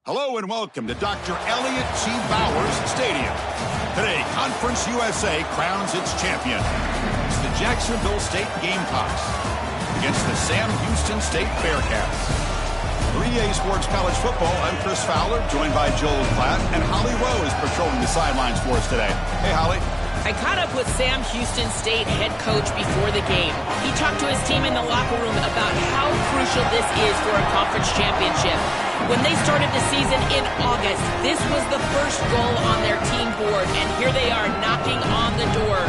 Hello and welcome to Dr. Elliott G. Bowers Stadium. Today, Conference USA crowns its champion. It's the Jacksonville State Gamecocks against the Sam Houston State Bearcats. For EA Sports College Football, I'm Chris Fowler, joined by Joel Klatt, and Holly Rowe is patrolling the sidelines for us today. Hey, Holly. I caught up with Sam Houston State head coach before the game. He talked to his team in the locker room about how crucial this is for a conference championship. When they started the season in August, this was the first goal on their team board, and here they are knocking on the door.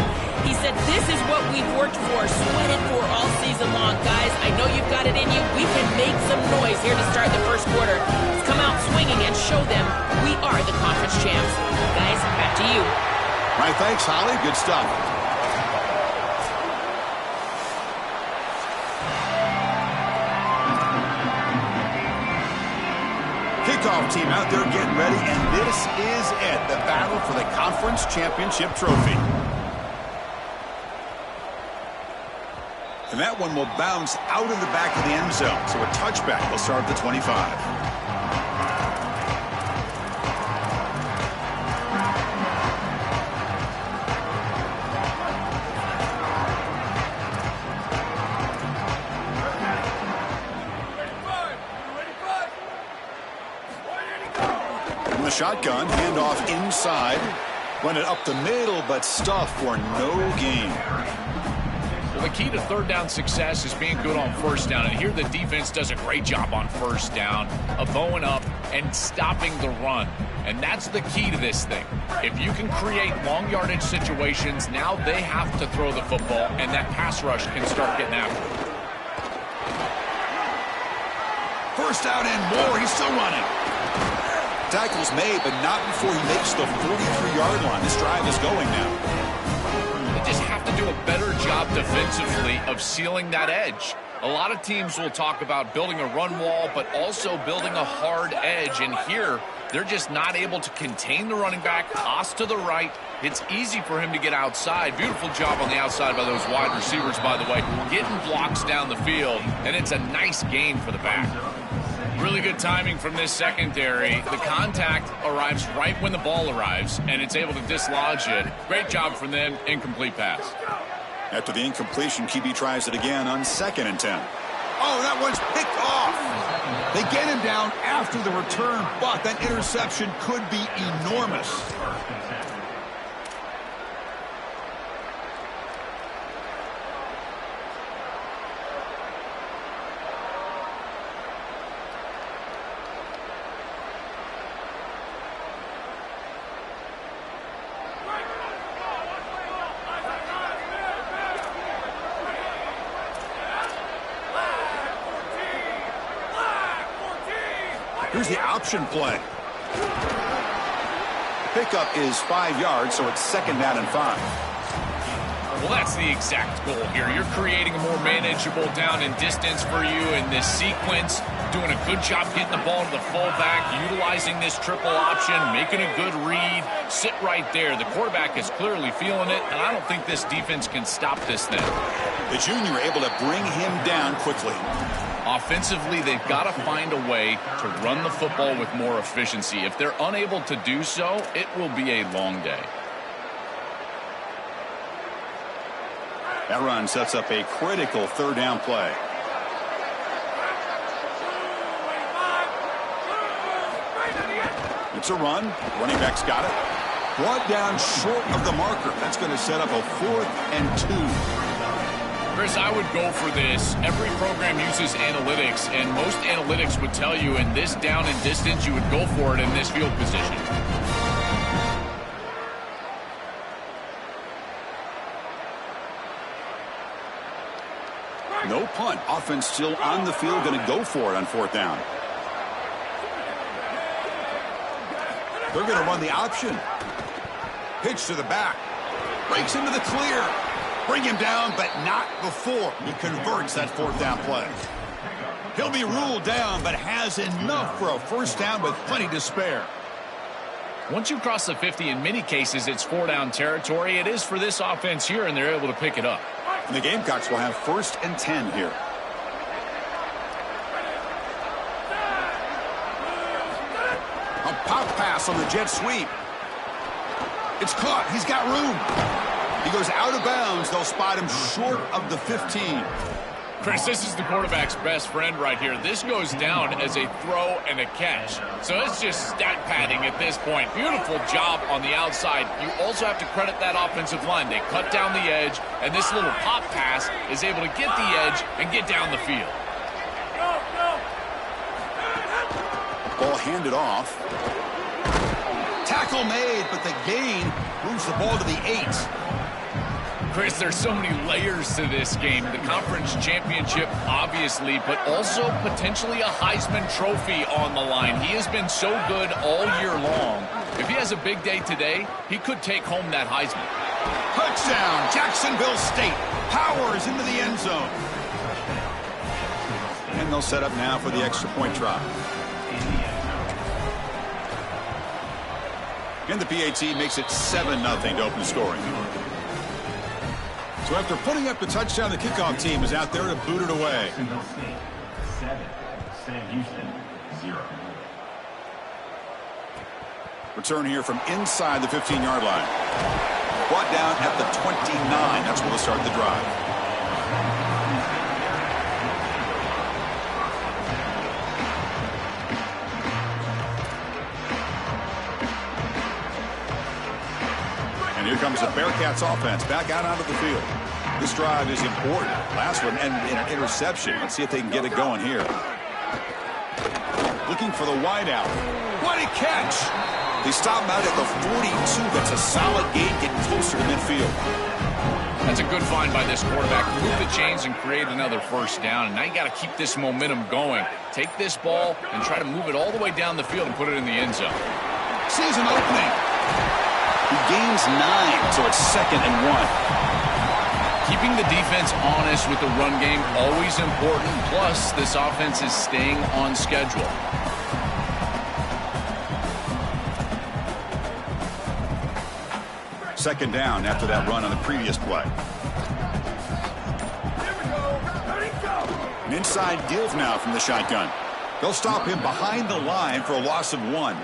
He said, this is what we've worked for, sweated for all season long. Guys, I know you've got it in you. We can make some noise here to start the first quarter. Let's come out swinging and show them we are the conference champs. Guys, back to you. All right, thanks, Holly. Good stuff. Kickoff team out there getting ready, and this is it, the battle for the conference championship trophy. And that one will bounce out of the back of the end zone, so a touchback will start at the 25. Shotgun, handoff inside. Run it up the middle, but stuffed for no gain. Well, the key to third down success is being good on first down. And here the defense does a great job on first down of bowing up and stopping the run. And that's the key to this thing. If you can create long yardage situations, now they have to throw the football, and that pass rush can start getting after it. First out and more. He's still running. Tackle's made, but not before he makes the 43-yard line. This drive is going now. They just have to do a better job defensively of sealing that edge. A lot of teams will talk about building a run wall, but also building a hard edge. And here, they're just not able to contain the running back. Toss to the right. It's easy for him to get outside. Beautiful job on the outside by those wide receivers, by the way, getting blocks down the field. And it's a nice gain for the back. Really good timing from this secondary. The contact arrives right when the ball arrives, and it's able to dislodge it. Great job from them. Incomplete pass. After the incompletion, QB tries it again on 2nd and 10. Oh, that one's picked off. They get him down after the return, but that interception could be enormous. Here's the option play. Pickup is 5 yards, so it's 2nd down and 5. Well, that's the exact goal here. You're creating a more manageable down and distance for you in this sequence, doing a good job getting the ball to the fullback, utilizing this triple option, making a good read, sit right there. The quarterback is clearly feeling it, and I don't think this defense can stop this thing. The junior able to bring him down quickly. Offensively, they've got to find a way to run the football with more efficiency. If they're unable to do so, it will be a long day. That run sets up a critical 3rd down play. It's a run. Running back's got it. Brought down short of the marker. That's going to set up a 4th and 2. Chris, I would go for this. Every program uses analytics, and most analytics would tell you in this down and distance, you would go for it in this field position. No punt. Offense still on the field, going to go for it on 4th down. They're going to run the option. Pitch to the back. Breaks into the clear. Bring him down, but not before he converts that 4th down play. He'll be ruled down, but has enough for a 1st down with plenty to spare. Once you cross the 50, in many cases, it's 4-down territory. It is for this offense here, and they're able to pick it up. And the Gamecocks will have 1st and 10 here. Pop pass on the jet sweep. It's caught. He's got room. He goes out of bounds. They'll spot him short of the 15. Chris, this is the quarterback's best friend right here. This goes down as a throw and a catch. So it's just stat padding at this point. Beautiful job on the outside. You also have to credit that offensive line. They cut down the edge, and this little pop pass is able to get the edge and get down the field. Ball handed off. Tackle made, but the gain moves the ball to the 8. Chris, there's so many layers to this game. The conference championship, obviously, but also potentially a Heisman Trophy on the line. He has been so good all year long. If he has a big day today, he could take home that Heisman. Touchdown, Jacksonville State. Powers into the end zone. And they'll set up now for the extra point try. And the PAT makes it 7-0 to open scoring. So after putting up the touchdown, the kickoff team is out there to boot it away. Jacksonville State 7, Sam Houston 0. Return here from inside the 15-yard line. Brought down at the 29. That's where they'll start the drive. And here comes the Bearcats offense back out onto the field. This drive is important. Last one and an interception. Let's see if they can get it going here. Looking for the wideout. What a catch! They stop him out at the 42. That's a solid gain, getting closer to midfield. That's a good find by this quarterback. Move the chains and create another first down. And now you got to keep this momentum going. Take this ball and try to move it all the way down the field and put it in the end zone. Sees an opening. He gains 9, so it's 2nd and 1. Keeping the defense honest with the run game, always important. Plus, this offense is staying on schedule. Second down after that run on the previous play. An inside give now from the shotgun. They'll stop him behind the line for a loss of 1.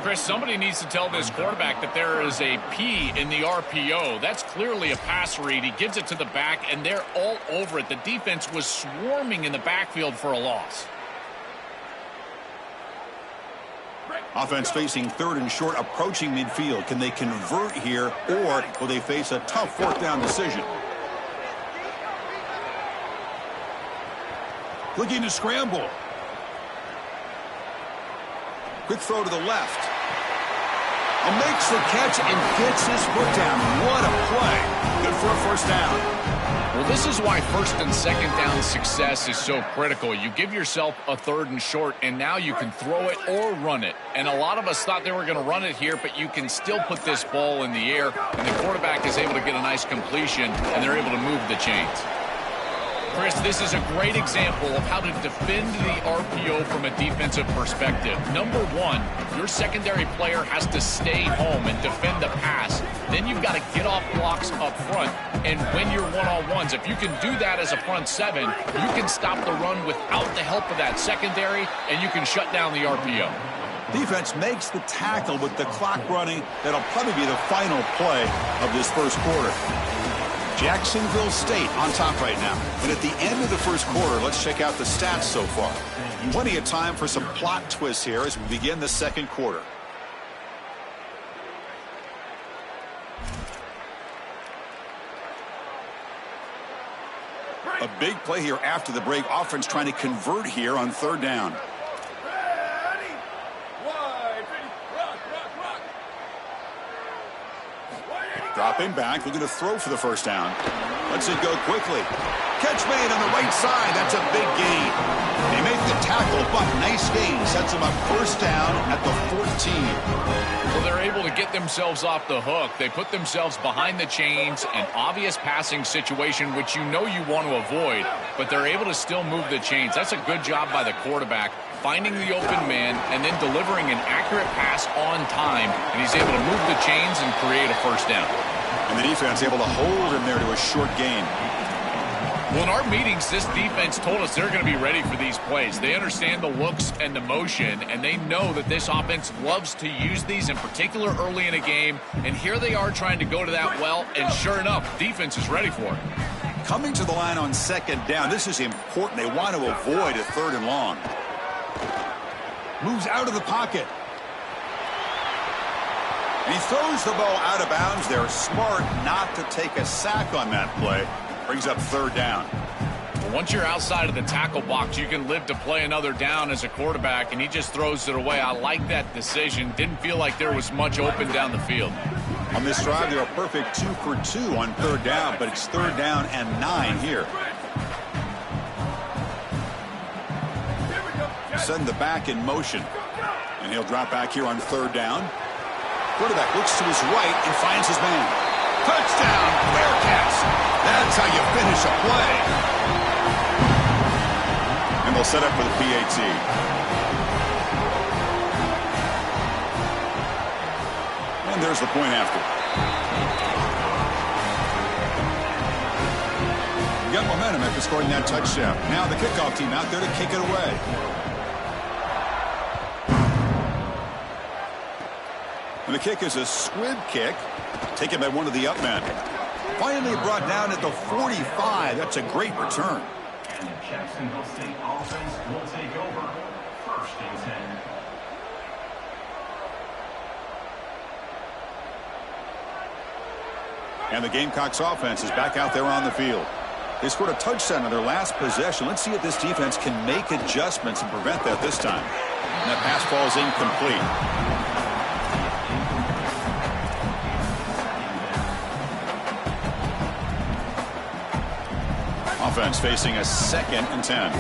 Chris, somebody needs to tell this quarterback that there is a P in the RPO. That's clearly a pass read. He gives it to the back, and they're all over it. The defense was swarming in the backfield for a loss. Offense facing 3rd and short, approaching midfield. Can they convert here, or will they face a tough 4th down decision? Looking to scramble. Quick throw to the left. And makes the catch and gets his foot down. What a play. Good for a first down. Well, this is why 1st and 2nd down success is so critical. You give yourself a 3rd and short, and now you can throw it or run it. And a lot of us thought they were going to run it here, but you can still put this ball in the air, and the quarterback is able to get a nice completion, and they're able to move the chains. Chris, this is a great example of how to defend the RPO from a defensive perspective. Number one, your secondary player has to stay home and defend the pass. Then you've got to get off blocks up front and win your one-on-ones. If you can do that as a front 7, you can stop the run without the help of that secondary, and you can shut down the RPO. Defense makes the tackle with the clock running. That'll probably be the final play of this first quarter. Jacksonville State on top right now. And at the end of the first quarter, let's check out the stats so far. Plenty of time for some plot twists here as we begin the second quarter. A big play here after the break. Offense trying to convert here on 3rd down. Dropping back, looking to throw for the first down. Lets it go quickly. Catch made on the right side. That's a big gain. They make the tackle, but nice gain. Sets them up first down at the 14. Well, they're able to get themselves off the hook. They put themselves behind the chains, an obvious passing situation, which you know you want to avoid, but they're able to still move the chains. That's a good job by the quarterback, finding the open man and then delivering an accurate pass on time, and he's able to move the chains and create a first down. And the defense able to hold him there to a short gain. Well, in our meetings, this defense told us they're going to be ready for these plays. They understand the looks and the motion, and they know that this offense loves to use these, in particular early in a game. And here they are trying to go to that well, and sure enough, defense is ready for it. Coming to the line on second down, this is important. They want to avoid a 3rd and long. Moves out of the pocket. And he throws the ball out of bounds there. Smart not to take a sack on that play. Brings up 3rd down. Once you're outside of the tackle box, you can live to play another down as a quarterback, and he just throws it away. I like that decision. Didn't feel like there was much open down the field. On this drive, they're a perfect 2 for 2 on 3rd down, but it's 3rd down and 9 here. Send the back in motion. And he'll drop back here on 3rd down. Quarterback looks to his right and finds his man. Touchdown, Bearcats. That's how you finish a play. And they'll set up for the PAT. And there's the point after. You got momentum after scoring that touchdown. Now the kickoff team out there to kick it away. And the kick is a squib kick, taken by one of the up men. Finally brought down at the 45. That's a great return. And the Jacksonville State offense will take over. 1st and 10. And the Gamecocks offense is back out there on the field. They scored a touchdown on their last possession. Let's see if this defense can make adjustments and prevent that this time. And that pass falls incomplete. Offense facing a 2nd and 10.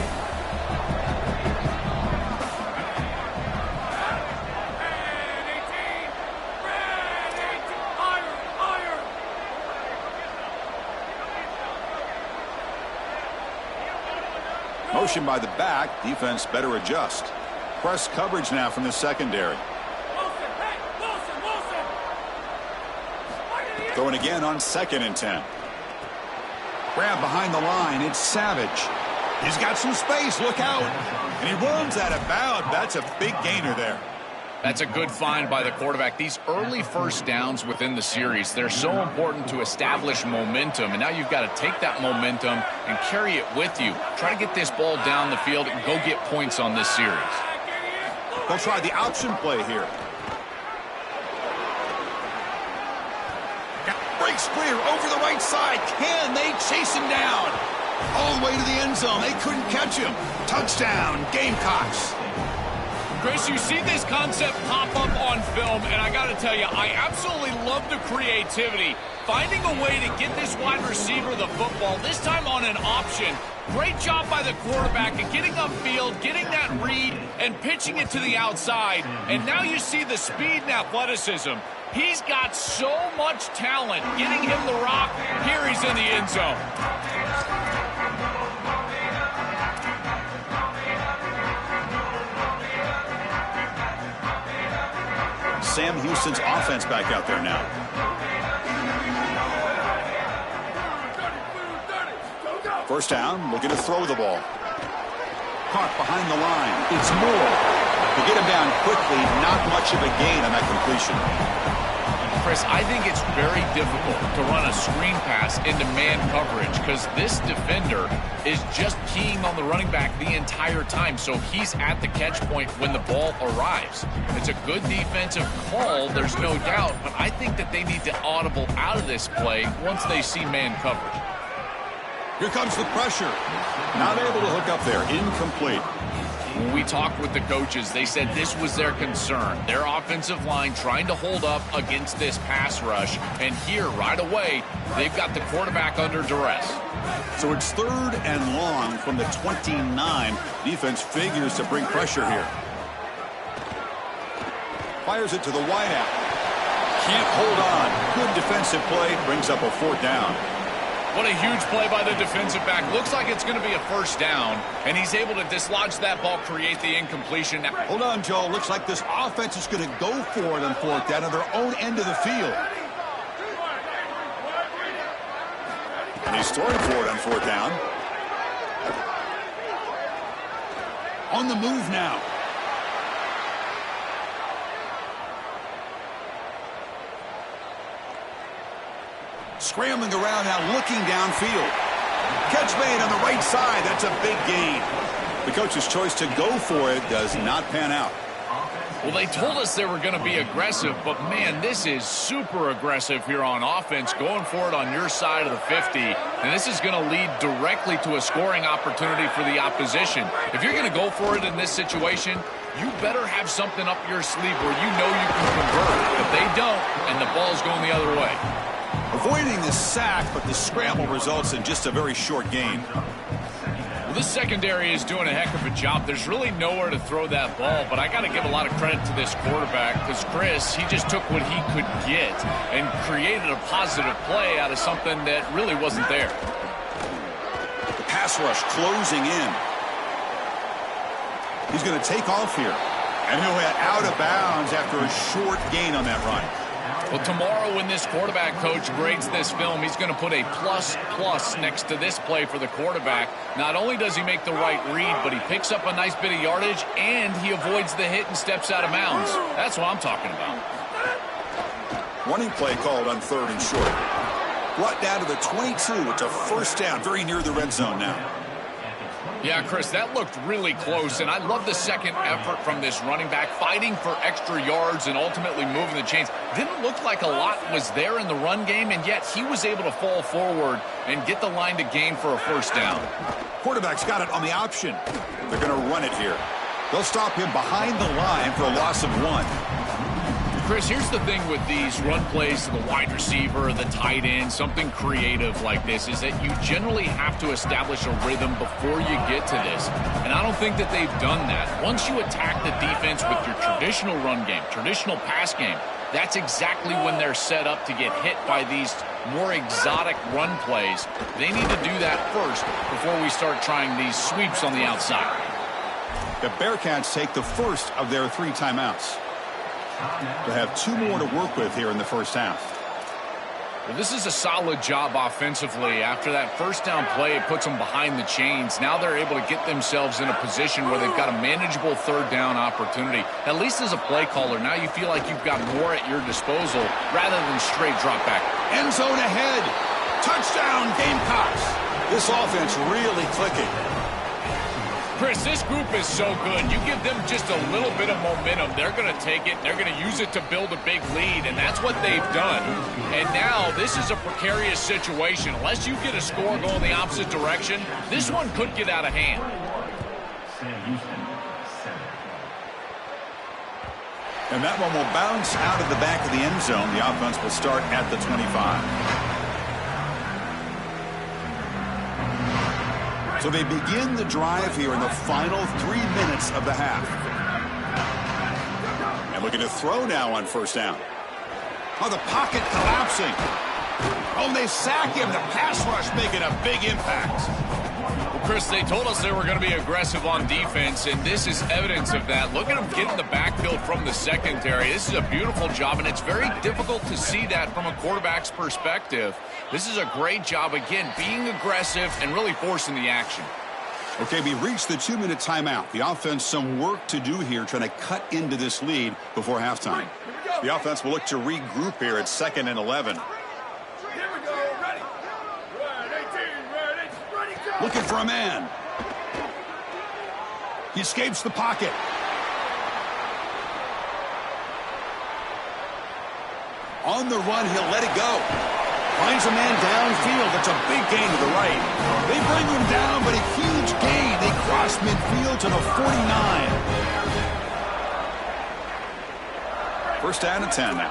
Motion by the back. Defense better adjust. Press coverage now from the secondary. Throwing again on 2nd and 10. Grab behind the line. It's Savage. He's got some space. Look out. And he runs out of bounds. That's a big gainer there. That's a good find by the quarterback. These early 1st downs within the series, they're so important to establish momentum. And now you've got to take that momentum and carry it with you. Try to get this ball down the field and go get points on this series. They'll try the option play here. Breaks clear over the right side. Can they chase him down? All the way to the end zone. They couldn't catch him. Touchdown, Gamecocks. Chris, you see this concept pop up on film, and I got to tell you, I absolutely love the creativity. Finding a way to get this wide receiver the football, this time on an option. Great job by the quarterback at getting upfield, getting that read, and pitching it to the outside. And now you see the speed and athleticism. He's got so much talent. Getting him the rock, here he's in the end zone. Sam Houston's offense back out there now. First down, looking to throw the ball. Caught behind the line. It's Moore. To get him down quickly, not much of a gain on that completion. Chris, I think it's very difficult to run a screen pass into man coverage because this defender is just keying on the running back the entire time, so he's at the catch point when the ball arrives. It's a good defensive call, there's no doubt, but I think that they need to audible out of this play once they see man coverage. Here comes the pressure. Not able to hook up there. Incomplete. When we talked with the coaches, they said this was their concern. Their offensive line trying to hold up against this pass rush. And here, right away, they've got the quarterback under duress. So it's 3rd and long from the 29. Defense figures to bring pressure here. Fires it to the wideout. Can't hold on. Good defensive play. Brings up a 4th down. What a huge play by the defensive back. Looks like it's going to be a first down, and he's able to dislodge that ball, create the incompletion. Hold on, Joe. Looks like this offense is going to go for it on 4th down on their own end of the field. And he's throwing for it on 4th down. On the move now. Scrambling around now, looking downfield. Catch made on the right side. That's a big gain. The coach's choice to go for it does not pan out. Well, they told us they were going to be aggressive, but, man, this is super aggressive here on offense, going for it on your side of the 50. And this is going to lead directly to a scoring opportunity for the opposition. If you're going to go for it in this situation, you better have something up your sleeve where you know you can convert. If they don't, and the ball's going the other way. Avoiding the sack, but the scramble results in just a very short gain. Well, this secondary is doing a heck of a job. There's really nowhere to throw that ball, but I got to give a lot of credit to this quarterback because Chris, he just took what he could get and created a positive play out of something that really wasn't there. The pass rush closing in. He's going to take off here, and he'll head out of bounds after a short gain on that run. Well, tomorrow when this quarterback coach grades this film, he's going to put a plus next to this play for the quarterback. Not only does he make the right read, but he picks up a nice bit of yardage, and he avoids the hit and steps out of bounds. That's what I'm talking about. Running play called on 3rd and short. Brought down to the 22. It's a first down, very near the red zone now. Yeah, Chris, that looked really close, and I love the second effort from this running back, fighting for extra yards and ultimately moving the chains. Didn't look like a lot was there in the run game, and yet he was able to fall forward and get the line to gain for a first down. Quarterback's got it on the option. They're going to run it here. They'll stop him behind the line for a loss of 1. Chris, here's the thing with these run plays to the wide receiver, the tight end, something creative like this, is that you generally have to establish a rhythm before you get to this. And I don't think that they've done that. Once you attack the defense with your traditional run game, traditional pass game, that's exactly when they're set up to get hit by these more exotic run plays. They need to do that first before we start trying these sweeps on the outside. The Bearcats take the first of their 3 timeouts. They have 2 more to work with here in the first half. Well, this is a solid job offensively. After that first down play, it puts them behind the chains. Now they're able to get themselves in a position where they've got a manageable 3rd down opportunity. At least as a play caller, now you feel like you've got more at your disposal rather than straight drop back. End zone ahead. Touchdown, Gamecocks. This offense really clicking. Chris, this group is so good. You give them just a little bit of momentum, they're going to take it, and they're going to use it to build a big lead, and that's what they've done. And now this is a precarious situation. Unless you get a score going the opposite direction, this one could get out of hand. And that one will bounce out of the back of the end zone. The offense will start at the 25. So they begin the drive here in the final 3 minutes of the half. And looking to throw now on first down. Oh, the pocket collapsing. Oh, they sack him. The pass rush making a big impact. Well, Chris, they told us they were going to be aggressive on defense, and this is evidence of that. Look at them get in the backfield from the secondary. This is a beautiful job, and it's very difficult to see that from a quarterback's perspective. This is a great job, again, being aggressive and really forcing the action. Okay, we reached the 2-minute timeout. The offense some work to do here, trying to cut into this lead before halftime. The offense will look to regroup here at 2nd and 11. Looking for a man. He escapes the pocket. On the run, he'll let it go. Finds a man downfield. That's a big gain to the right. They bring him down, but a huge gain. They cross midfield to the 49. First down and 10 now.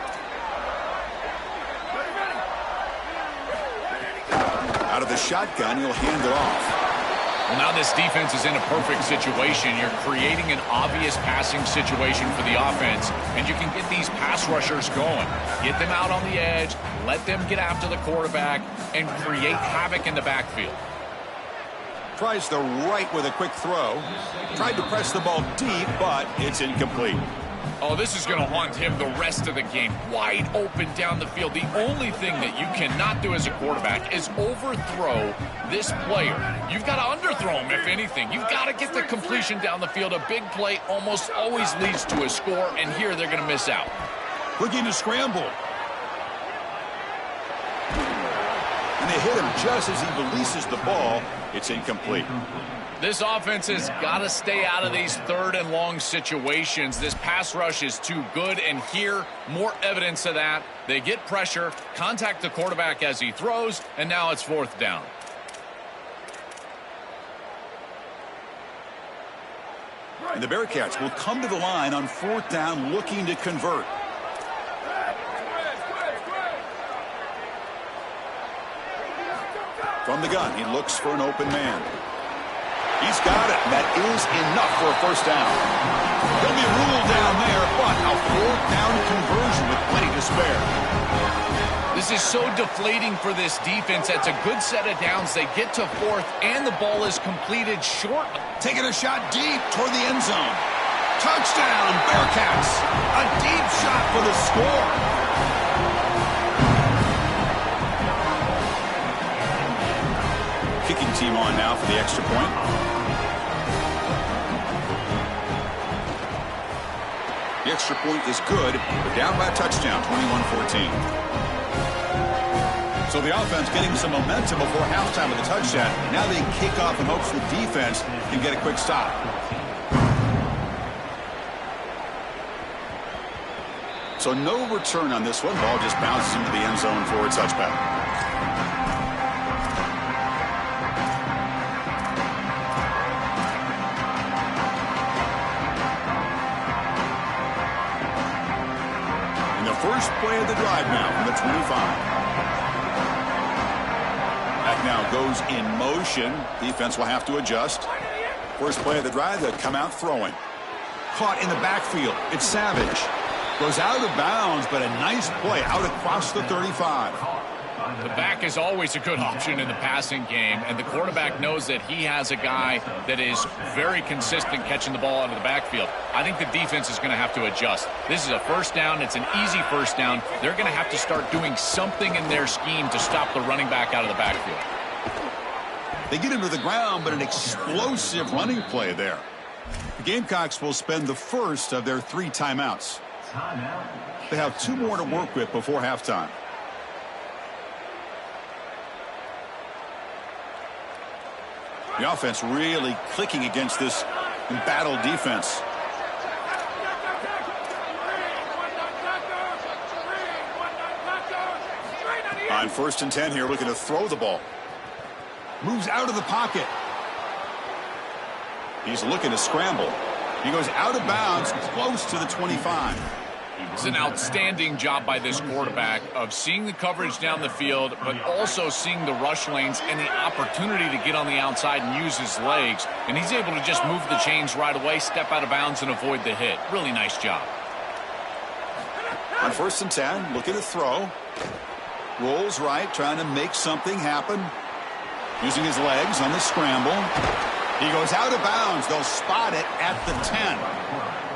Out of the shotgun, he'll hand it off. Well, now this defense is in a perfect situation. You're creating an obvious passing situation for the offense, and you can get these pass rushers going. Get them out on the edge, let them get after the quarterback, and create havoc in the backfield. Tries the right with a quick throw. Tried to press the ball deep, but it's incomplete. Oh, this is going to haunt him the rest of the game. Wide open down the field. The only thing that you cannot do as a quarterback is overthrow this player. You've got to underthrow him, if anything. You've got to get the completion down the field. A big play almost always leads to a score, and here they're going to miss out. Looking to scramble. And they hit him just as he releases the ball. It's incomplete. This offense has got to stay out of these 3rd and long situations. This pass rush is too good, and here, more evidence of that. They get pressure, contact the quarterback as he throws, and now it's 4th down. And the Bearcats will come to the line on 4th down, looking to convert. From the gun, he looks for an open man. He's got it. That is enough for a 1st down. He'll be ruled down there, but a 4th down conversion with plenty to spare. This is so deflating for this defense. That's a good set of downs. They get to 4th, and the ball is completed short. Taking a shot deep toward the end zone. Touchdown, Bearcats. A deep shot for the score. Kicking team on now for the extra point. The extra point is good. They're down by a touchdown, 21-14. So the offense getting some momentum before halftime with a touchdown. Now they kick off in hopes the defense can get a quick stop. So no return on this one. Ball just bounces into the end zone for a touchback. First play of the drive now from the 25. That now goes in motion. Defense will have to adjust. First play of the drive, they'll come out throwing. Caught in the backfield. It's Savage. Goes out of bounds, but a nice play out across the 35. The back is always a good option in the passing game, and the quarterback knows that he has a guy that is very consistent catching the ball out of the backfield. I think the defense is going to have to adjust. This is a 1st down. It's an easy 1st down. They're going to have to start doing something in their scheme to stop the running back out of the backfield. They get him to the ground, but an explosive running play there. The Gamecocks will spend the first of their 3 timeouts. They have 2 more to work with before halftime. The offense really clicking against this embattled defense. On 1st and 10 here, looking to throw the ball. Moves out of the pocket. He's looking to scramble. He goes out of bounds, close to the 25. It's an outstanding job by this quarterback of seeing the coverage down the field, but also seeing the rush lanes and the opportunity to get on the outside and use his legs. And he's able to just move the chains right away, step out of bounds, and avoid the hit. Really nice job. On 1st and 10, looking to throw. Rolls right, trying to make something happen. Using his legs on the scramble. He goes out of bounds. They'll spot it at the 10.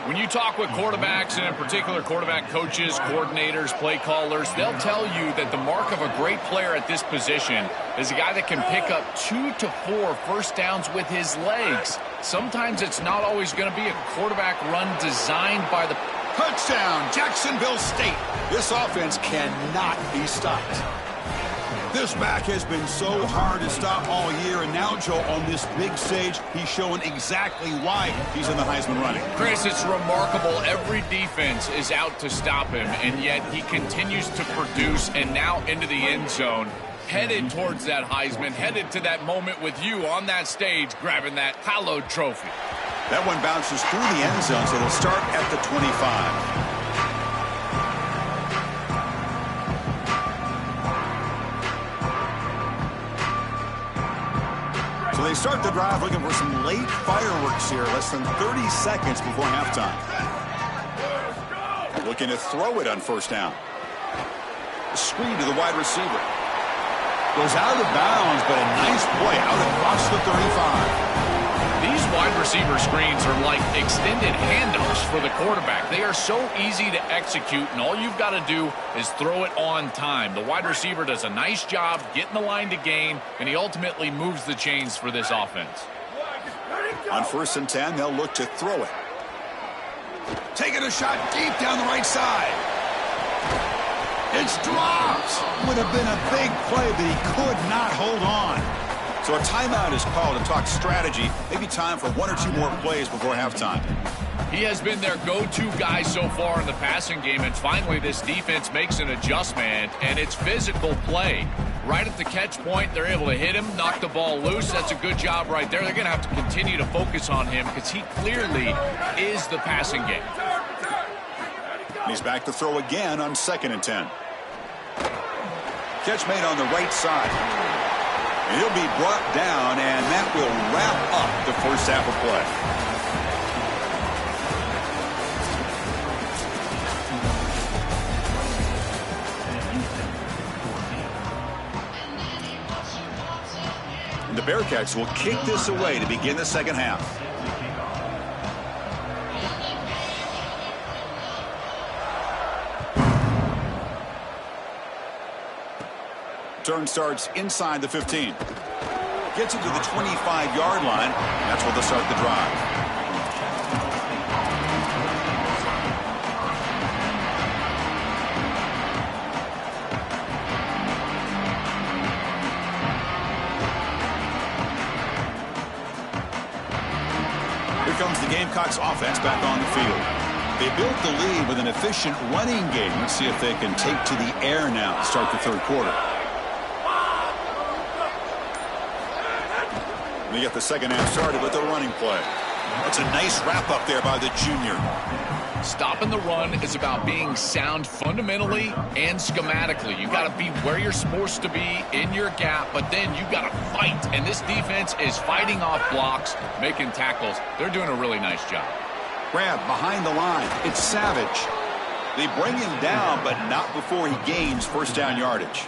When you talk with quarterbacks, and in particular quarterback coaches, coordinators, play callers, they'll tell you that the mark of a great player at this position is a guy that can pick up 2 to 4 first downs with his legs. Sometimes it's not always going to be a quarterback run designed by the... Touchdown, Jacksonville State. This offense cannot be stopped. This back has been so hard to stop all year, and now, Joe, on this big stage, he's showing exactly why he's in the Heisman running. Chris, it's remarkable. Every defense is out to stop him, and yet he continues to produce, and now into the end zone, headed towards that Heisman, headed to that moment with you on that stage, grabbing that hallowed trophy. That one bounces through the end zone, so they'll start at the 25. So they start the drive looking for some late fireworks here, less than 30 seconds before halftime. Looking to throw it on 1st down. A screen to the wide receiver. Goes out of bounds, but a nice play out across the 35. These wide receiver screens are like extended handoffs for the quarterback. They are so easy to execute, and all you've got to do is throw it on time. The wide receiver does a nice job getting the line to gain, and he ultimately moves the chains for this offense. On 1st and 10, they'll look to throw it. Taking a shot deep down the right side. It's dropped. Would have been a big play, but he could not hold on. So a timeout is called to talk strategy. Maybe time for 1 or 2 more plays before halftime. He has been their go-to guy so far in the passing game, and finally this defense makes an adjustment, and it's physical play. Right at the catch point, they're able to hit him, knock the ball loose. That's a good job right there. They're going to have to continue to focus on him because he clearly is the passing game. And he's back to throw again on 2nd and 10. Catch made on the right side. And he'll be brought down, and that will wrap up the first half of play. And the Bearcats will kick this away to begin the second half. Turn starts inside the 15. Gets it to the 25-yard line. That's where they'll start the drive. Here comes the Gamecocks offense back on the field. They built the lead with an efficient running game. Let's see if they can take to the air now to start the third quarter. They get the second half started with the running play. That's a nice wrap up there by the junior. Stopping the run is about being sound fundamentally and schematically. You got to be where you're supposed to be in your gap, but then you got to fight. And this defense is fighting off blocks, making tackles. They're doing a really nice job. Grab behind the line. It's Savage. They bring him down, but not before he gains first down yardage.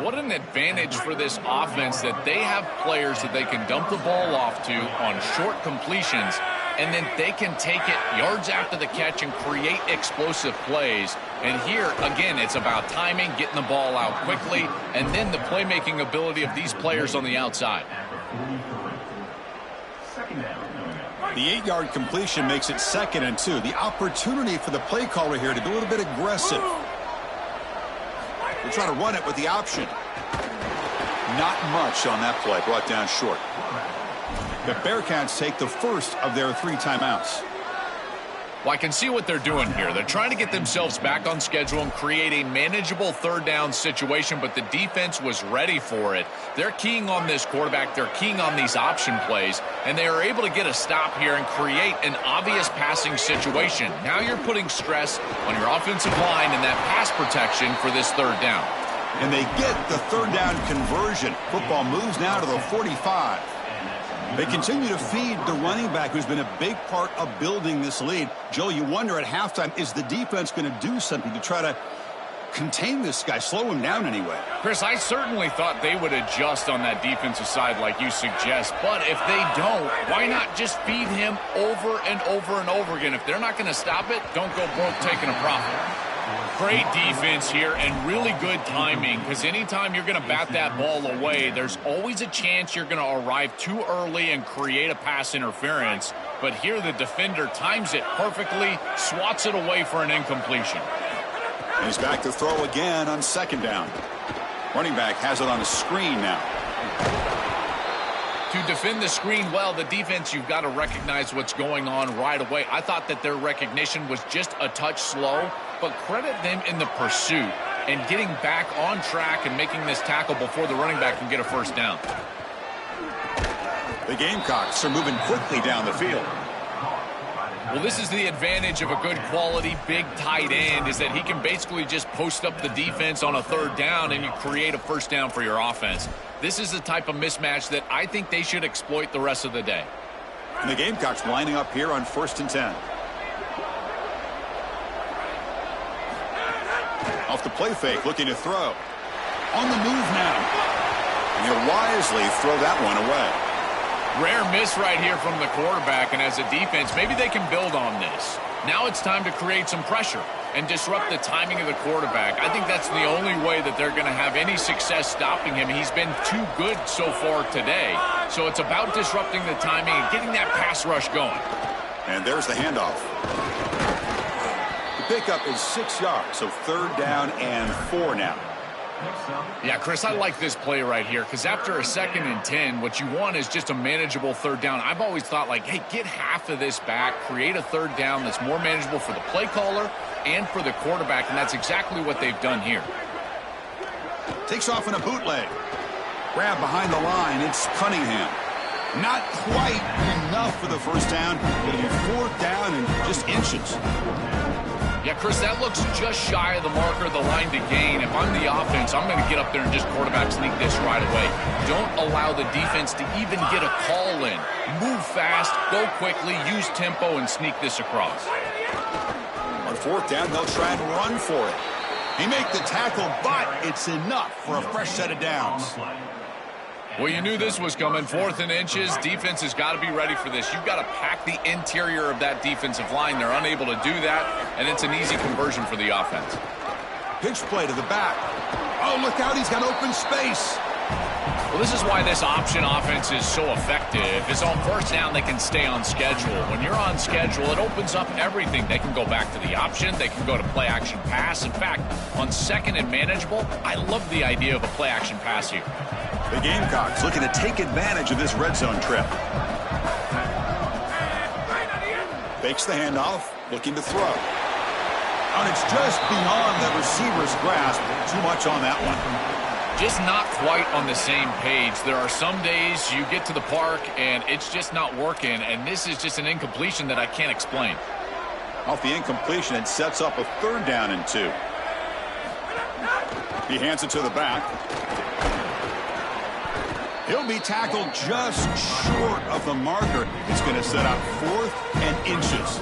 What an advantage for this offense that they have players that they can dump the ball off to on short completions, and then they can take it yards after the catch and create explosive plays. And here, again, it's about timing, getting the ball out quickly, and then the playmaking ability of these players on the outside. The 8-yard completion makes it 2nd and 2. The opportunity for the play caller here to be a little bit aggressive. We'll try to run it with the option. Not much on that play, brought down short. The Bearcats take the first of their 3 timeouts. Well, I can see what they're doing here. They're trying to get themselves back on schedule and create a manageable third down situation, but the defense was ready for it. They're keying on this quarterback. They're keying on these option plays, and they are able to get a stop here and create an obvious passing situation. Now you're putting stress on your offensive line and that pass protection for this third down. And they get the third down conversion. Football moves now to the 45. They continue to feed the running back, who's been a big part of building this lead. Joe, you wonder at halftime, is the defense going to do something to try to contain this guy, slow him down anyway? Chris, I certainly thought they would adjust on that defensive side like you suggest, but if they don't, why not just feed him over and over and over again? If they're not going to stop it, don't go broke taking a profit. Great defense here and really good timing, because anytime you're going to bat that ball away, there's always a chance you're going to arrive too early and create a pass interference. But here the defender times it perfectly, swats it away for an incompletion. He's back to throw again on 2nd down. Running back has it on a screen now. To defend the screen well, the defense, you've got to recognize what's going on right away. I thought that their recognition was just a touch slow, but credit them in the pursuit and getting back on track and making this tackle before the running back can get a first down. The Gamecocks are moving quickly down the field. Well, this is the advantage of a good quality big tight end, is that he can basically just post up the defense on a third down and you create a first down for your offense. This is the type of mismatch that I think they should exploit the rest of the day. And the Gamecocks lining up here on 1st and 10. Off the play fake, looking to throw. On the move now. And he'll wisely throw that one away. Rare miss right here from the quarterback, and as a defense, maybe they can build on this. Now it's time to create some pressure and disrupt the timing of the quarterback. I think that's the only way that they're going to have any success stopping him. He's been too good so far today. So it's about disrupting the timing and getting that pass rush going. And there's the handoff. The pickup is 6 yards, so 3rd down and 4 now. Yeah, Chris, I like this play right here because after a 2nd and 10, what you want is just a manageable 3rd down. I've always thought, like, hey, get half of this back, create a 3rd down that's more manageable for the play caller and for the quarterback, and that's exactly what they've done here. Takes off in a bootleg. Grab behind the line. It's Cunningham. Not quite enough for the 1st down. It'll be 4th down and just inches. Yeah, Chris, that looks just shy of the marker of the line to gain. If I'm the offense, I'm going to get up there and just quarterback sneak this right away. Don't allow the defense to even get a call in. Move fast, go quickly, use tempo, and sneak this across. On 4th down, they'll try and run for it. He make the tackle, but it's enough for a fresh set of downs. Well, you knew this was coming. 4th and inches. Defense has got to be ready for this. You've got to pack the interior of that defensive line. They're unable to do that, and it's an easy conversion for the offense. Pitch play to the back. Oh, look out. He's got open space. Well, this is why this option offense is so effective. Is on 1st down, they can stay on schedule. When you're on schedule, it opens up everything. They can go back to the option. They can go to play-action pass. In fact, on 2nd and manageable, I love the idea of a play-action pass here. The Gamecocks looking to take advantage of this red zone trip. Fakes the handoff, looking to throw. And it's just beyond the receiver's grasp. Too much on that one. Just not quite on the same page. There are some days you get to the park and it's just not working, and this is just an incompletion that I can't explain. Off the incompletion, it sets up a 3rd down and 2. He hands it to the back. He'll be tackled just short of the marker. It's going to set up 4th and inches.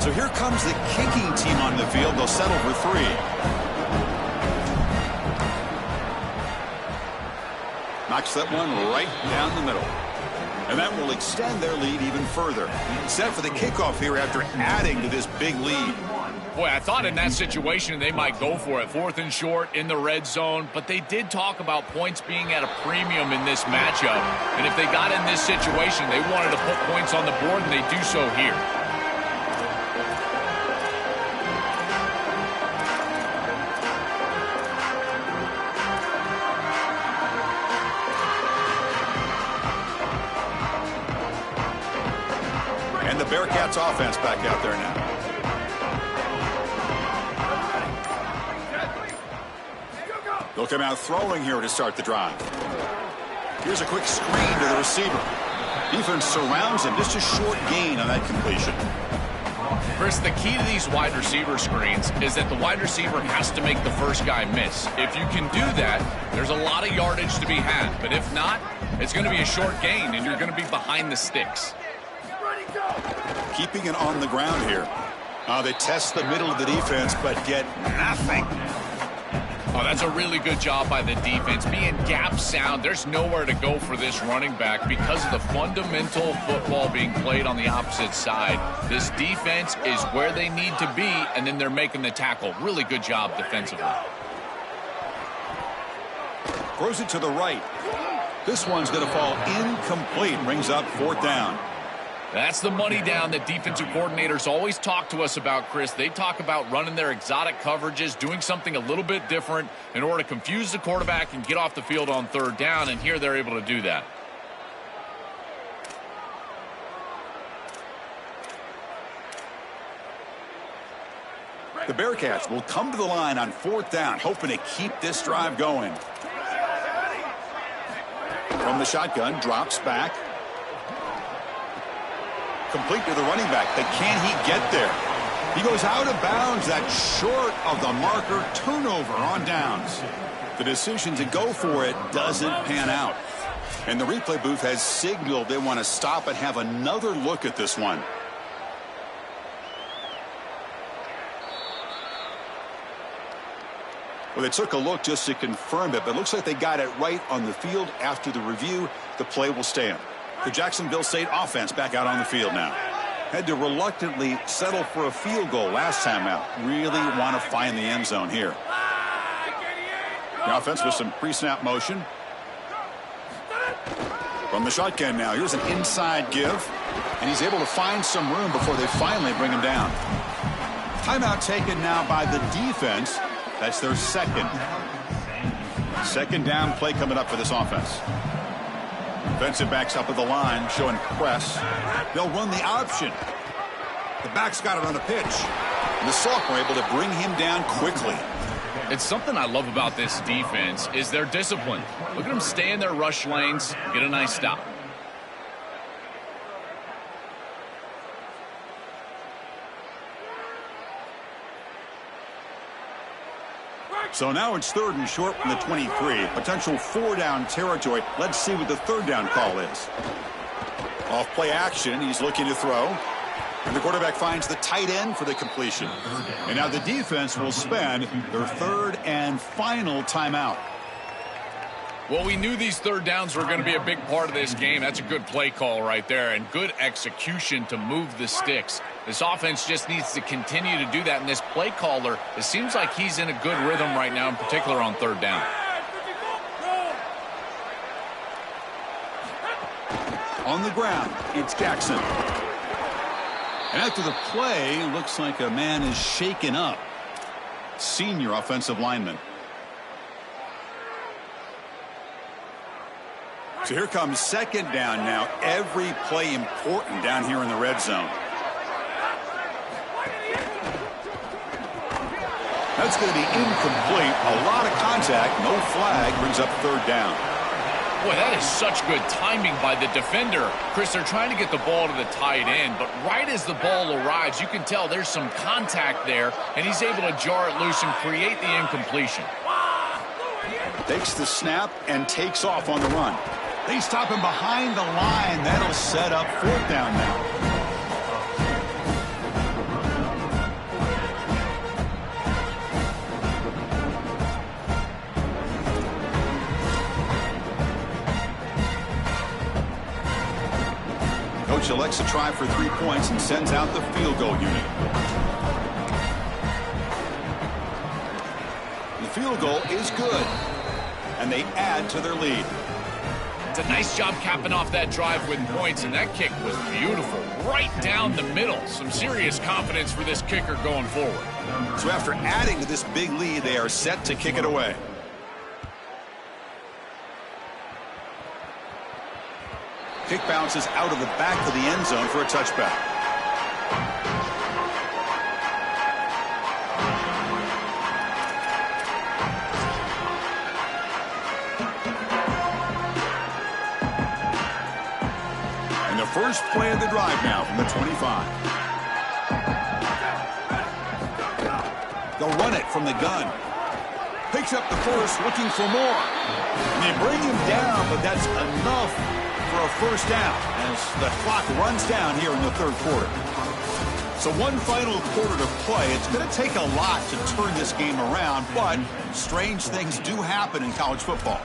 So here comes the kicking team on the field. They'll settle for 3. Knocks that one right down the middle. And that will extend their lead even further. Set for the kickoff here after adding to this big lead. Boy, I thought in that situation they might go for it. 4th and short in the red zone. But they did talk about points being at a premium in this matchup. And if they got in this situation, they wanted to put points on the board, and they do so here. Bearcats offense back out there now. They'll come out throwing here to start the drive. Here's a quick screen to the receiver. Defense surrounds him. Just a short gain on that completion. Chris, the key to these wide receiver screens is that the wide receiver has to make the first guy miss. If you can do that, there's a lot of yardage to be had. But if not, it's going to be a short gain, and you're going to be behind the sticks. Keeping it on the ground here. They test the middle of the defense, but get nothing. Oh, that's a really good job by the defense. Being gap sound, there's nowhere to go for this running back because of the fundamental football being played on the opposite side. This defense is where they need to be, and then they're making the tackle. Really good job defensively. Throws it to the right. This one's going to fall incomplete. Brings up 4th down. That's the money down that defensive coordinators always talk to us about, Chris. They talk about running their exotic coverages, doing something a little bit different in order to confuse the quarterback and get off the field on 3rd down, and here they're able to do that. The Bearcats will come to the line on 4th down, hoping to keep this drive going. From the shotgun, drops back. Complete to the running back, but can he get there? He goes out of bounds. That's short of the marker. Turnover on downs. The decision to go for it doesn't pan out. And the replay booth has signaled they want to stop and have another look at this one. Well, they took a look just to confirm it, but it looks like they got it right on the field. After the review, the play will stand. The Jacksonville State offense back out on the field now. Had to reluctantly settle for a field goal last time out. Really want to find the end zone here. The offense with some pre-snap motion. From the shotgun now, here's an inside give. And he's able to find some room before they finally bring him down. Timeout taken now by the defense. That's their second. Second down play coming up for this offense. Defensive backs up at the line, showing press. They'll run the option. The back's got it on the pitch. And the sophomore able to bring him down quickly. It's something I love about this defense is their discipline. Look at them stay in their rush lanes, get a nice stop. So now it's 3rd and short from the 23. Potential 4-down territory. Let's see what the 3rd down call is. Off play action. He's looking to throw. And the quarterback finds the tight end for the completion. And now the defense will spend their 3rd and final timeout. Well, we knew these 3rd downs were going to be a big part of this game. That's a good play call right there and good execution to move the sticks. This offense just needs to continue to do that. And this play caller, it seems like he's in a good rhythm right now, in particular on 3rd down. On the ground, it's Jackson. And after the play, looks like a man is shaken up. Senior offensive lineman. So here comes 2nd down now. Every play important down here in the red zone. That's going to be incomplete. A lot of contact. No flag. Brings up 3rd down. Boy, that is such good timing by the defender. Chris, they're trying to get the ball to the tight end, but right as the ball arrives, you can tell there's some contact there, and he's able to jar it loose and create the incompletion. Takes the snap and takes off on the run. They stop him behind the line. That'll set up 4th down now. Coach elects to try for 3 points and sends out the field goal unit. The field goal is good, and they add to their lead. It's a nice job capping off that drive with points, and that kick was beautiful. Right down the middle. Some serious confidence for this kicker going forward. So after adding to this big lead, they are set to kick it away. Kick bounces out of the back of the end zone for a touchback. And the first play of the drive now from the 25. They'll run it from the gun. Picks up the first, looking for more. And they bring him down, but that's enough for a first down as the clock runs down here in the 3rd quarter. So one final quarter to play. It's going to take a lot to turn this game around, but strange things do happen in college football.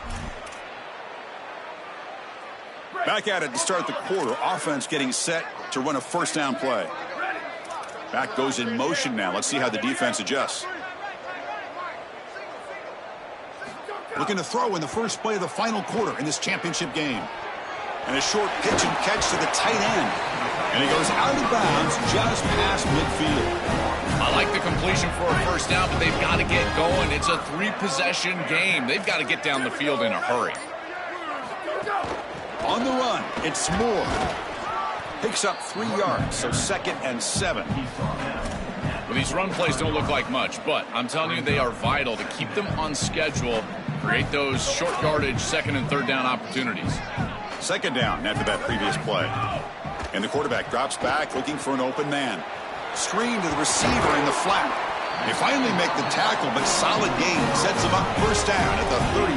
Back at it to start the quarter. Offense getting set to run a first down play. Back goes in motion now. Let's see how the defense adjusts. Looking to throw in the first play of the final quarter in this championship game. And a short pitch and catch to the tight end. And he goes out of bounds just past midfield. I like the completion for a first down, but they've got to get going. It's a 3-possession game. They've got to get down the field in a hurry. On the run, it's Moore. Picks up 3 yards, so 2nd and 7. Well, these run plays don't look like much, but I'm telling you they are vital to keep them on schedule, create those short yardage 2nd and 3rd down opportunities. 2nd down after that previous play. And the quarterback drops back looking for an open man. Screen to the receiver in the flat. They finally make the tackle, but solid gain sets them up first down at the 33.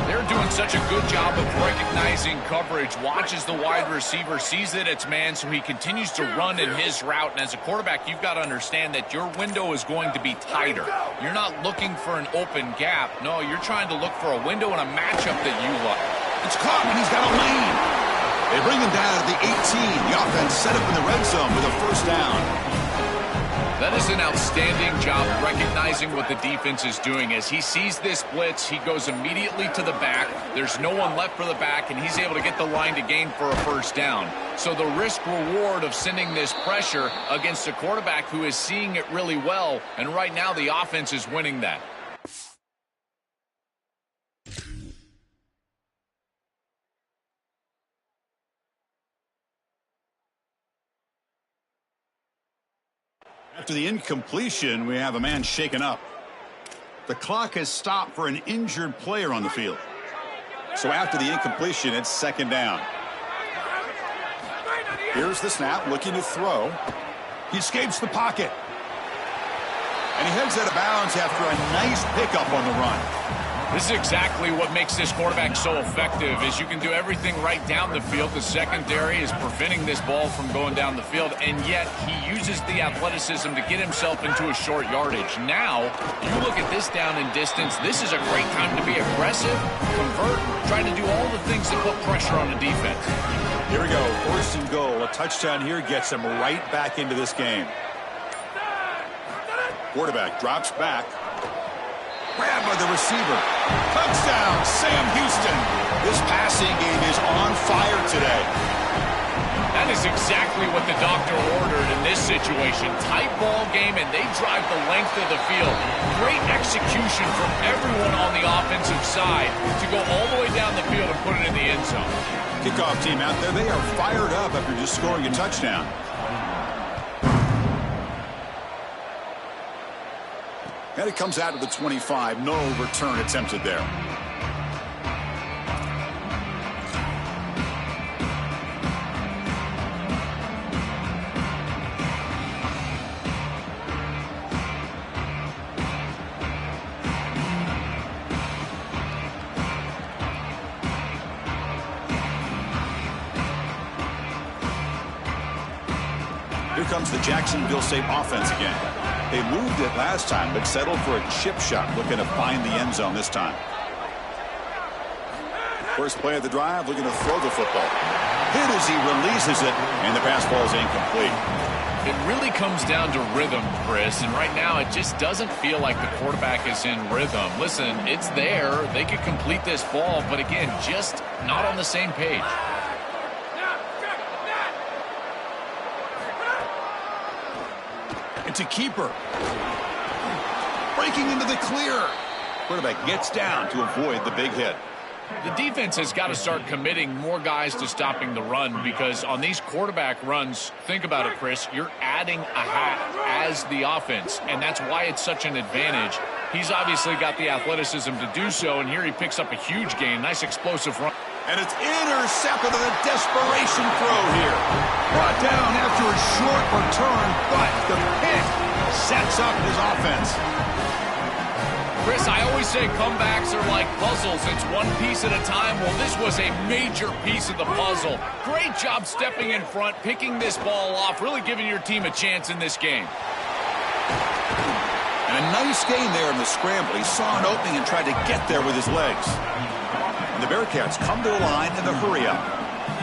They're doing doing such a good job of recognizing coverage. Watches the wide receiver, sees that it's man, so he continues to run in his route. And as a quarterback, you've got to understand that your window is going to be tighter. You're not looking for an open gap. No, you're trying to look for a window and a matchup that you like. It's caught, and he's got a lane. They bring him down at the 18. The offense set up in the red zone with a first down. That is an outstanding job recognizing what the defense is doing. As he sees this blitz, he goes immediately to the back. There's no one left for the back, and he's able to get the line to gain for a first down. So the risk-reward of sending this pressure against a quarterback who is seeing it really well, and right now the offense is winning that. After the incompletion, we have a man shaken up. The clock has stopped for an injured player on the field. So after the incompletion, it's second down. Here's the snap, looking to throw. He escapes the pocket. And he heads out of bounds after a nice pickup on the run. This is exactly what makes this quarterback so effective, is you can do everything right down the field. The secondary is preventing this ball from going down the field, and yet he uses the athleticism to get himself into a short yardage. Now, you look at this down and distance, this is a great time to be aggressive, convert, trying to do all the things that put pressure on the defense. Here we go, first and goal. A touchdown here gets him right back into this game. Quarterback drops back. Grabbed by the receiver. Touchdown, Sam Houston. This passing game is on fire today. That is exactly what the doctor ordered in this situation. Tight ball game, and they drive the length of the field. Great execution from everyone on the offensive side to go all the way down the field and put it in the end zone. Kickoff team out there, they are fired up after just scoring a touchdown. And it comes out to the 25. No return attempted there. Here comes the Jacksonville State offense again. They moved it last time, but settled for a chip shot, looking to find the end zone this time. First play of the drive, looking to throw the football. Hit as he releases it, and the pass ball is incomplete. It really comes down to rhythm, Chris, and right now it just doesn't feel like the quarterback is in rhythm. Listen, it's there. They could complete this ball, but again, just not on the same page. It's a keeper. Breaking into the clear. Quarterback gets down to avoid the big hit. The defense has got to start committing more guys to stopping the run, because on these quarterback runs, think about it, Chris, you're adding a hat as the offense, and that's why it's such an advantage. He's obviously got the athleticism to do so, and here he picks up a huge gain. Nice explosive run. And it's intercepted on a desperation throw here. Brought down after a short return, but the pick sets up his offense. Chris, I always say comebacks are like puzzles. It's one piece at a time. Well, this was a major piece of the puzzle. Great job stepping in front, picking this ball off, really giving your team a chance in this game. And a nice gain there in the scramble. He saw an opening and tried to get there with his legs. And the Bearcats come to the line in the hurry-up.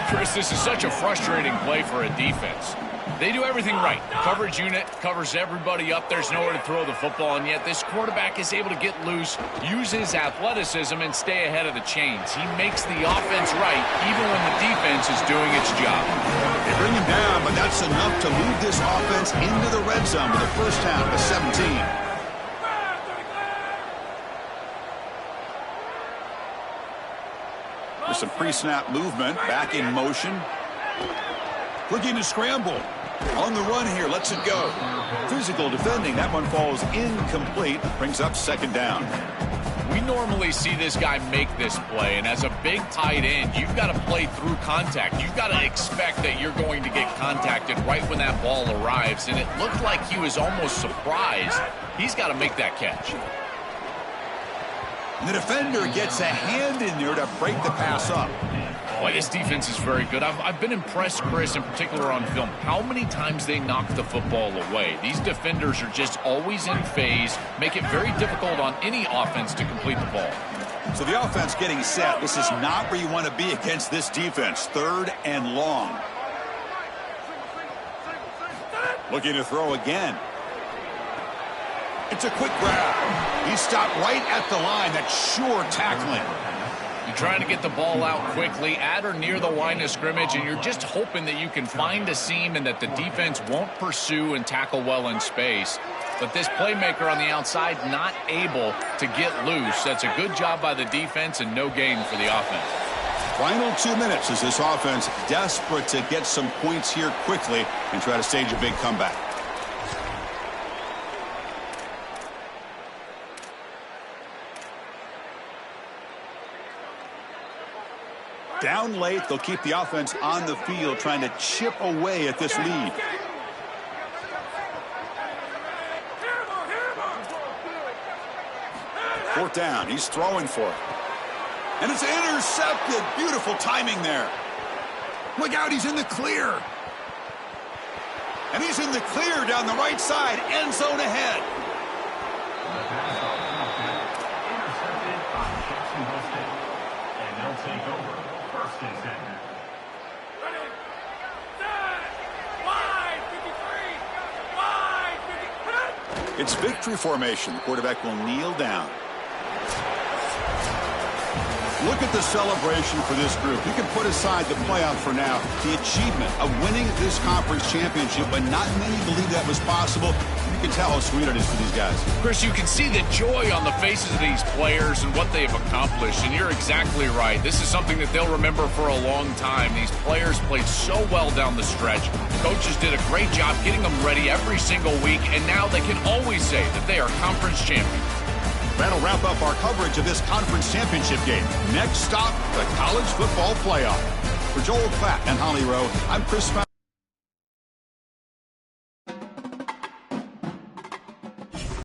Chris, this is such a frustrating play for a defense. They do everything right. Coverage unit covers everybody up. There's nowhere to throw the football, and yet this quarterback is able to get loose, use his athleticism, and stay ahead of the chains. He makes the offense right, even when the defense is doing its job. They bring him down, but that's enough to move this offense into the red zone with the first down to 17. With some pre-snap movement, back in motion. Looking to scramble. On the run here, lets it go. Physical defending, that one falls incomplete. Brings up second down. We normally see this guy make this play, and as a big tight end, you've got to play through contact. You've got to expect that you're going to get contacted right when that ball arrives, and it looked like he was almost surprised. He's got to make that catch. And the defender gets a hand in there to break the pass up. Boy, this defense is very good. I've been impressed, Chris, in particular on film, how many times they knock the football away. These defenders are just always in phase, make it very difficult on any offense to complete the ball. So the offense getting set. This is not where you want to be against this defense. 3rd and long. Looking to throw again. It's a quick grab. He stopped right at the line. That's sure tackling. You're trying to get the ball out quickly at or near the line of scrimmage, and you're just hoping that you can find a seam and that the defense won't pursue and tackle well in space. But this playmaker on the outside not able to get loose. That's a good job by the defense and no gain for the offense. Final 2 minutes as this offense desperate to get some points here quickly and try to stage a big comeback. Down late, they'll keep the offense on the field trying to chip away at this lead. Fourth down, he's throwing for it. And it's intercepted. Beautiful timing there. Look out, he's in the clear. And he's in the clear down the right side, end zone ahead. Intercepted by Jacksonville State. And they'll take over. 1st and 10. It's victory formation. The quarterback will kneel down. Look at the celebration for this group. You can put aside the playoff for now. The achievement of winning this conference championship, but not many believe that was possible. You can tell how sweet it is for these guys. Chris, you can see the joy on the faces of these players and what they have accomplished, and you're exactly right. This is something that they'll remember for a long time. These players played so well down the stretch. Coaches did a great job getting them ready every single week, and now they can always say that they are conference champions. That'll wrap up our coverage of this conference championship game. Next stop, the college football playoff. For Joel Klatt and Holly Rowe, I'm Chris Fowler.